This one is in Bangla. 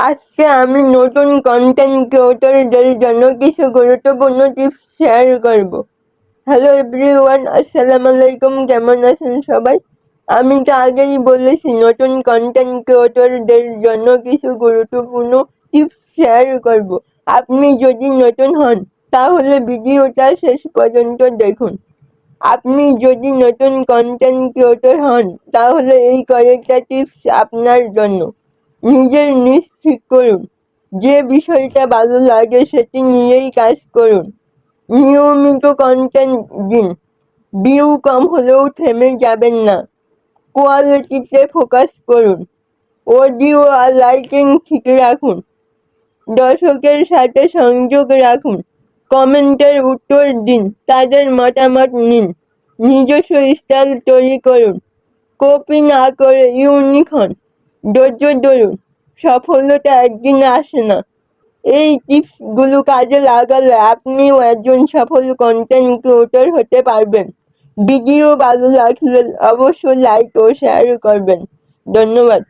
আজকে আমি নতুন কন্টেন্ট ক্রিয়েটরদের জন্য কিছু গুরুত্বপূর্ণ টিপস শেয়ার করব। হ্যালো এভরিওয়ান, আসসালামু আলাইকুম। কেমন আছেন সবাই? আমি তো আগেই বলেছি নতুন কন্টেন্ট ক্রিয়েটরদের জন্য কিছু গুরুত্বপূর্ণ টিপস শেয়ার করব। আপনি যদি নতুন হন তাহলে ভিডিওটা শেষ পর্যন্ত দেখুন। আপনি যদি নতুন কন্টেন্ট ক্রিয়েটর হন তাহলে এই কয়েকটা টিপস আপনার জন্য। নিজের নিজ ঠিক করুন, যে বিষয়টা ভালো লাগে সেটি নিয়েই কাজ করুন। নিয়মিত কন্টেন্ট দিন, ভিউ কম হলেও থেমে যাবেন না। কোয়ালিটিতে ফোকাস করুন, অডিও আর লাইটিং ঠিক রাখুন। দর্শকের সাথে সংযোগ রাখুন, কমেন্টের উত্তর দিন, তাদের মতামত নিন। নিজস্ব স্টাইল তৈরি করুন, কপি না করে ইউনিক হন। ধৈর্য ধরুন, সফলতা একদিনে আসে না। এই টিপসগুলো কাজে লাগালে আপনিও একজন সফল কন্টেন্ট ক্রিয়েটর হতে পারবেন। ভিডিও ভালো লাগলে অবশ্যই লাইক ও শেয়ার করবেন। ধন্যবাদ।